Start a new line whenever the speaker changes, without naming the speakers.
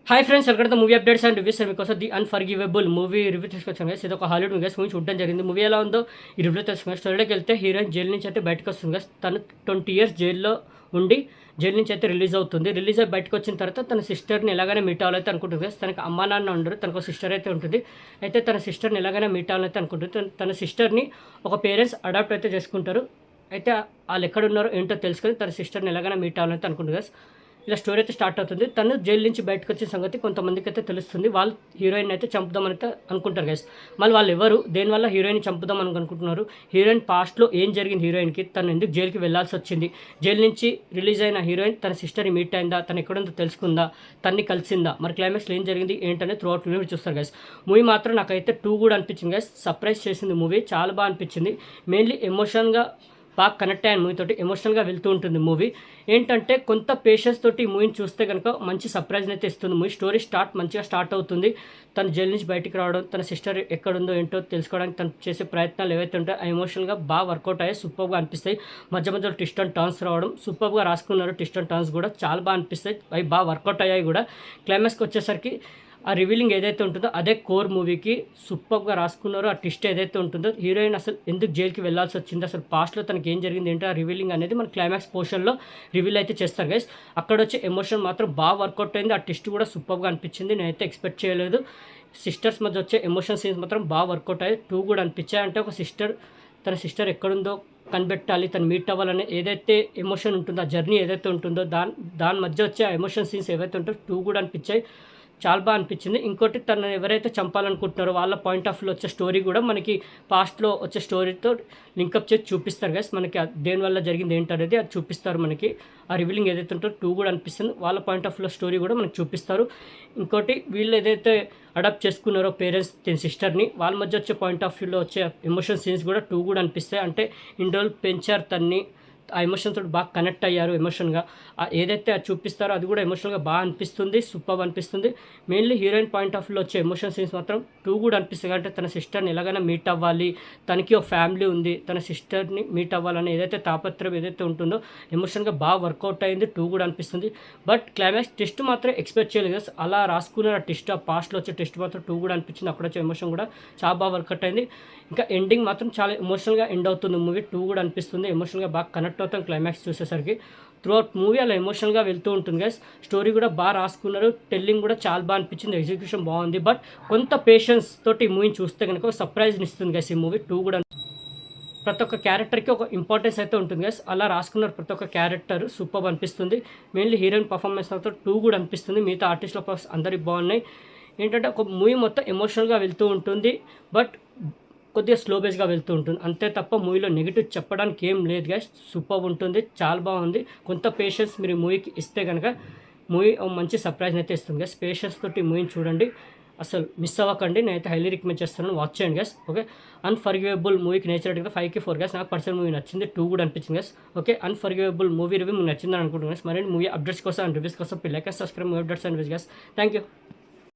Hi friends, welcome to movie updates and reviews. మీకోసం the unforgivable movie review తీసుకొచ్చాను guys. ఇది ఒక Hollywood movie movie చూడడం జరిగింది. మూవీ ఎలా ఉందో ఈ రివ్యూ తెలుసుకున్నాను. స్టోరీలోకి వెళ్తే హీరోయిన్ జైలు నుంచి అయితే బయటకు వస్తుంది గైస్. తను 20 years జైల్లో ఉండి జైలు నుంచి అయితే రిలీజ్ అవుతుంది. రిలీజ్ అయ్యి బయటకు వచ్చిన తర్వాత తన సిస్టర్ని ఎలాగైనా మీట్ అవ్వాలైతే అనుకుంటుంది గైస్. తనకి అమ్మా నాన్న ఉండరు, తనకు సిస్టర్ అయితే ఉంటుంది. అయితే తన సిస్టర్ని ఎలాగైనా మీట్ అవ్వాలైతే అనుకుంటుంది. తన సిస్టర్ని ఒక పేరెంట్స్ అడాప్ట్ అయితే చేసుకుంటారు. అయితే వాళ్ళు ఎక్కడున్నారో ఏంటో తెలుసుకొని తన సిస్టర్ని ఎలాగైనా మీట్ అవ్వాలైతే అనుకుంటుంది గైస్. ఇలా స్టోరీ అయితే స్టార్ట్ అవుతుంది. తను జైలు నుంచి బయటకు వచ్చిన సంగతి కొంతమందికి అయితే తెలుస్తుంది. వాళ్ళు హీరోయిన్ అయితే చంపుదామని అయితే అనుకుంటారు గైస్. మళ్ళీ వాళ్ళు ఎవరు దేనివల్ల హీరోయిన్ చంపుదాం అని అనుకుంటున్నారు, హీరోయిన్ పాస్ట్లో ఏం జరిగింది, హీరోయిన్కి తను ఎందుకు జైలుకి వెళ్ళాల్సి వచ్చింది, జైలు నుంచి రిలీజ్ అయిన హీరోయిన్ తన సిస్టర్ని మీట్ అయిందా, తను ఎక్కడుందో తెలుసుకుందా, తన్ని కలిసిందా, మరి క్లైమాక్స్లో ఏం జరిగింది ఏంటనే త్రూ అవుట్ మూవీ చూస్తారు గైస్. మూవీ మాత్రం నాకైతే 2 కూడా అనిపించింది గైస్. సర్ప్రైజ్ చేసింది మూవీ, చాలా బాగా అనిపించింది. మెయిన్లీ ఎమోషన్గా బాగా కనెక్ట్ అయ్యాను మూవీ తోటి. ఎమోషనల్గా వెళ్తూ ఉంటుంది మూవీ. ఏంటంటే కొంత పేషెన్స్ తోటి ఈ మూవీని చూస్తే కనుక మంచి సర్ప్రైజ్ని అయితే ఇస్తుంది. మూవీ స్టోరీ మంచిగా స్టార్ట్ అవుతుంది. తన జైలు నుంచి బయటికి రావడం, తన సిస్టర్ ఎక్కడుందో ఏంటో తెలుసుకోవడానికి తను చేసే ప్రయత్నాలు ఏవైతే ఉంటాయో ఆ ఎమోషనల్గా బాగా వర్కౌట్ అయ్యాయి, సూపర్గా అనిపిస్తాయి. మధ్య మధ్యలో ట్విస్ట్ అండ్ టర్న్స్ రావడం సూపర్గా రాసుకున్నారు. ట్విస్ట్ అండ్ టర్న్స్ కూడా చాలా బాగా అనిపిస్తాయి, అవి బాగా వర్కౌట్ అయ్యాయి కూడా. క్లైమాక్స్కి వచ్చేసరికి ఆ రివీలింగ్ ఏదైతే ఉంటుందో అదే కోర్ మూవీకి సూపర్గా రాసుకున్నారో. ఆ ట్విస్ట్ ఏదైతే ఉంటుందో, హీరోయిన్ అసలు ఎందుకు జైలుకి వెళ్ళాల్సి వచ్చింది, అసలు పాస్ట్లో తనకి ఏం జరిగింది ఏంటో ఆ రివీలింగ్ అనేది మన క్లైమాక్స్ పోర్షన్లో రివీల్ అయితే చేస్తారు గైస్. అక్కడ వచ్చే ఎమోషన్ మాత్రం బాగా వర్కౌట్ అయింది. ఆ ట్విస్ట్ కూడా సూపర్గా అనిపించింది, నేనైతే ఎక్స్పెక్ట్ చేయలేదు. సిస్టర్స్ మధ్య వచ్చే ఎమోషన్ సీన్స్ మాత్రం బాగా వర్కౌట్ అయ్యాయి. 2 కూడా అనిపించాయి. అంటే ఒక తన సిస్టర్ ఎక్కడుందో కనిపెట్టాలి, తను మీట్ అవ్వాలనే ఏదైతే ఎమోషన్ ఉంటుందో, ఆ జర్నీ ఏదైతే ఉంటుందో దాని మధ్య వచ్చే ఎమోషన్ సీన్స్ ఏవైతే ఉంటాయో 2 కూడా అనిపించాయి, చాలా బాగా అనిపించింది. ఇంకోటి తను ఎవరైతే చంపాలనుకుంటున్నారో వాళ్ళ పాయింట్ ఆఫ్ వ్యూ వచ్చే స్టోరీ కూడా మనకి పాస్ట్లో వచ్చే స్టోరీతో లింకప్ చేసి చూపిస్తారు గైస్. మనకి దేనివల్ల జరిగింది ఏంటనేది అది చూపిస్తారు మనకి. ఆ రివీలింగ్ ఏదైతే ఉంటుందో 2 కూడా అనిపిస్తుంది. వాళ్ళ పాయింట్ ఆఫ్ వ్యూ స్టోరీ కూడా మనకి చూపిస్తారు. ఇంకోటి వీళ్ళు ఏదైతే అడాప్ట్ చేసుకున్నారో పేరెంట్స్ తన సిస్టర్ని, వాళ్ళ మధ్య వచ్చే పాయింట్ ఆఫ్ వ్యూలో వచ్చే ఎమోషన్ సీన్స్ కూడా 2 కూడా అనిపిస్తాయి. అంటే ఇన్ని రోజులు పెంచారు తన్ని, ఆ ఎమోషన్ తోటి బాగా కనెక్ట్ అయ్యారు. ఎమోషన్గా ఏదైతే అది చూపిస్తారో అది కూడా ఎమోషనల్గా బాగా అనిపిస్తుంది, సూపర్ అనిపిస్తుంది. మెయిన్లీ హీరోయిన్ పాయింట్ ఆఫ్ వ్యూలో వచ్చే ఎమోషన్ సీన్స్ మాత్రం 2 కూడా అనిపిస్తుంది. అంటే తన సిస్టర్ని ఎలాగైనా మీట్ అవ్వాలి, తనకి ఒక ఫ్యామిలీ ఉంది, తన సిస్టర్ని మీట్ అవ్వాలని ఏదైతే తాపత్రయం ఏదైతే ఉంటుందో ఎమోషన్గా బాగా వర్కౌట్ అయింది. 2 కూడా అనిపిస్తుంది. బట్ క్లైమాక్స్ టెస్ట్ మాత్రం ఎక్స్పెక్ట్ చేయలేదు. అలా రాసుకున్న టెస్ట్, ఆ పాస్ట్లో వచ్చే టెస్ట్ మాత్రం 2 కూడా అనిపించింది. అక్కడ వచ్చే ఎమోషన్ కూడా చాలా బాగా వర్కౌట్ అయింది. ఇంకా ఎండింగ్ మాత్రం చాలా ఎమోషనల్గా ఎండ్ అవుతుంది మూవీ. 2 కూడా అనిపిస్తుంది. ఎమోషనల్గా బాగా కనెక్ట్ అవుతాం క్లైమాక్స్ చూసేసరికి. త్రూ అవుట్ మూవీ అలా ఎమోషనల్గా వెళ్తూ ఉంటుంది గైస్. స్టోరీ కూడా బాగా రాసుకున్నారు, టెల్లింగ్ కూడా చాలా బాగా అనిపించింది, ఎగ్జిక్యూషన్ బాగుంది. బట్ కొంత పేషెన్స్ తోటి ఈ మూవీని చూస్తే కనుక సర్ప్రైజ్ని ఇస్తుంది గైస్ ఈ మూవీ. 2 కూడా ప్రతి ఒక్క క్యారెక్టర్కి ఒక ఇంపార్టెన్స్ అయితే ఉంటుంది గైస్. అలా రాసుకున్నారు ప్రతి ఒక్క క్యారెక్టర్ సూపర్ అనిపిస్తుంది. మెయిన్లీ హీరోయిన్ పర్ఫార్మెన్స్ అయితే 2 కూడా అనిపిస్తుంది. మిగతా ఆర్టిస్టుల పర్ఫార్మెన్స్ అందరికి బాగున్నాయి. ఏంటంటే ఒక మూవీ మొత్తం ఎమోషనల్గా వెళ్తూ ఉంటుంది, బట్ కొద్దిగా స్లో బేస్గా వెళ్తూ ఉంటుంది అంతే తప్ప మూవీలో నెగిటివ్ చెప్పడానికి ఏం లేదు గైస్. సూపర్ ఉంటుంది, చాలా బాగుంది. కొంత పేషెన్స్ మీరు మూవీకి ఇస్తే కనుక మూవీ మంచి సర్ప్రైజ్ అయితే ఇస్తుంది గైస్. పేషెన్స్ తోటి మూవీని చూడండి, అసలు మిస్ అవ్వకండి. నేనైతే హైలీ రికమెండ్ చేస్తున్నాను, వాచ్ చేయండి గైస్. ఓకే, అన్ఫర్గివబుల్ మూవీకి నేచర్ 5కి 4 గైస్. నాకు పర్సనల్ మూవీ నచ్చింది, 2 కూడా అనిపించింది guys. Okay, unforgivable movie review మీకు నచ్చిందని అనుకుంటున్నాను గైస్. మరిన్ని మూవీ అప్డేట్స్ కోసం అండ్ రివ్యూస్ కోసం like subscribe movie updates and reviews guys. Thank you.